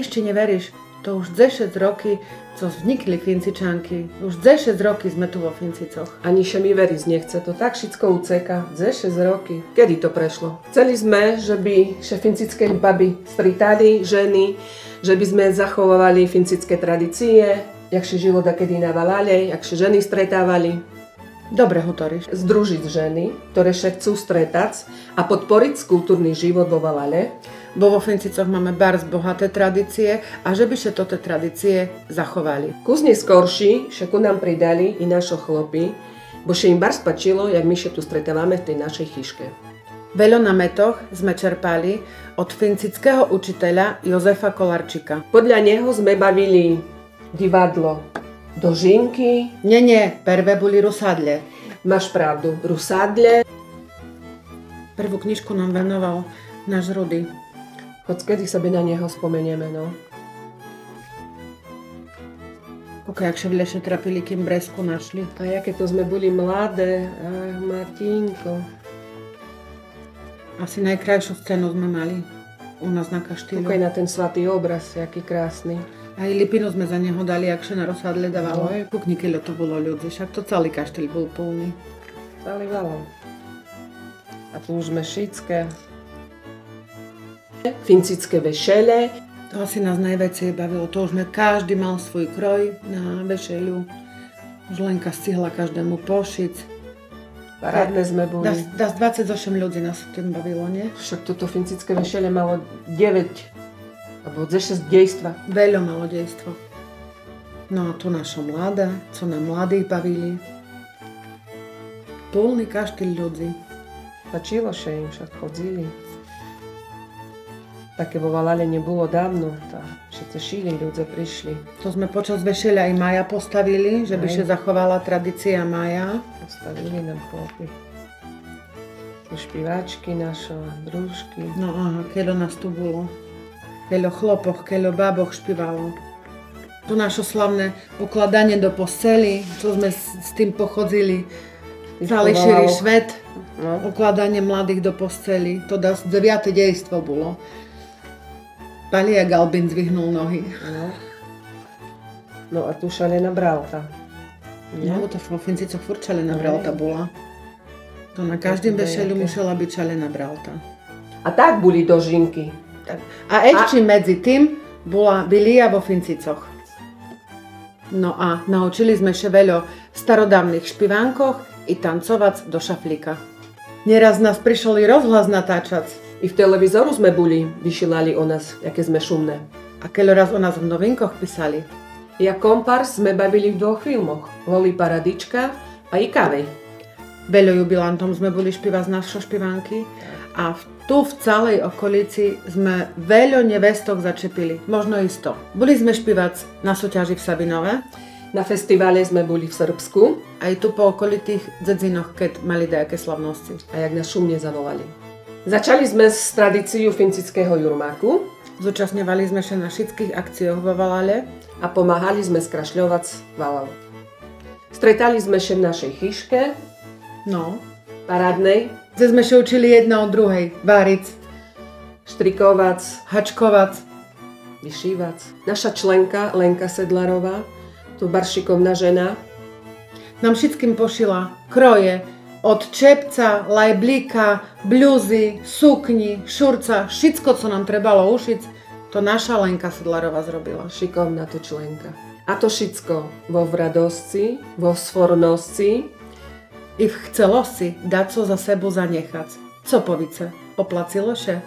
ešte neveríš, to už 10 roky, co vznikli Fincičanky. Už 10 roky sme tu vo Fincicoch. Ani še mi veriť nechce, to tak všetko uceka. 10 roky. Kedy to prešlo? Chceli sme, že by še fincické baby stretali ženy, že by sme zachovávali fincické tradície, jak še žilo dakedy na Valale, jak še ženy stretávali. Dobre hovoríš. Združiť ženy, ktoré še chcú stretať a podporiť kultúrny život vo Valale. Bo vo Fincicoch máme bars bohaté tradície a že by še toto tradície zachovali. Kúzne skorší še ku nám pridali i našo chlopy, bo še im bars pačilo, jak my še tu stretávame v tej našej chyške. Veľo nametoch sme čerpali od fincického učiteľa Jozefa Kolarčika. Podľa neho sme bavili divadlo Dožinky. Nie, prvé boli rusadle. Máš pravdu, rusadle. Prvú knižku nám venoval náš Rudy. Kedy sa by na neho spomenieme, no? Jak še v lese trapili, kým bresku našli. A jaké to sme boli mladé, Martínko. Asi najkrajšiu scénu sme mali u nás na kaštýlu. Kúkaj na ten svatý obraz, jaký krásny. Aj lipinu sme za neho dali, akže na rozsadle dávalo. Kúkni, keľo to bolo ľudí, však to celý kaštýl bol plný. Celý valon. A tu už sme šické. Fincické vešele. To asi nás najviacej bavilo. To už sme každý mal svoj kroj na vešeľu. Už Lenka stihla každému pošiť. Parádne sme boli. 28 ľudí nás tým bavilo, nie? Však toto fincické vešele malo 9 alebo 10 dejstva. Veľa malo dejstvo. No a to naša mladá, co nám mladí bavili. Plný kaštýl ľudí. Pačilo še im, však chodzili. Také vo Valale nebolo dávno, všetci šíli ľudia prišli. To sme počas vešeľa aj Maja postavili, že by še zachovala tradícia Maja. Postavili nám chlopy. Tu špiváčky naše, družky. No aha, keľo nás tu bolo. Keľo chlopoch, keľo báboch špívalo. To naše slavné ukladanie do posteli, čo sme s tým pochodzili. Celý širý svet, ukladanie mladých do posteli. To 9. dejstvo bolo. Palia Galbin zvihnul nohy. No a tu šalená bralta. No, to vo Fincicoch furt šalená bralta bola. To na každým vešelu musela byť šalená bralta. A tak boli dožinky. A ešte medzi tým bola Bilia vo Fincicoch. No a naučili sme še veľo starodávnych špivánkoch i tancovať do šaflíka. Neraz nás prišli rozhlas natáčať. I v televízoru sme boli, vyšilali o nás, aké sme šumné. A keľo raz o nás v novinkoch písali. Ja kompars sme bavili v 2 filmoch. Loli Paradička a i Kavej. Veľo jubilantom sme boli špívať z našho špivánky a tu v celej okolici sme veľo nevestok začepili. Možno i 100. Boli sme špívať na súťaži v Sabinove. Na festivale sme boli v Srbsku. Aj tu po okolitých dzedzinoch, keď mali nejaké slavnosti. A jak nás šumne zavolali. Začali sme s tradíciou fincického jurmáku. Zúčastňovali sme sa na všetkých akciách vo Valale. A pomáhali sme skrašľovať Valalu. Stretali sme sa v našej chyške. No. Parádnej. Kde sme sa učili jedna od druhej. Váriť. Štrikovať. Hačkovať. Vyšívať. Naša členka Lenka Sedlarová, tu baršikovná žena, nám všetkým pošila kroje. Od čepca, lajblíka, bluzy, sukni, šurca, všetko, co nám trebalo ušiť, to naša Lenka Sedlarová zrobila. Šikovná to členka. A to všetko vo radosti, vo sfornosti i v chcelosti dať co za sebou zanechať. Co povíce, oplacilo še?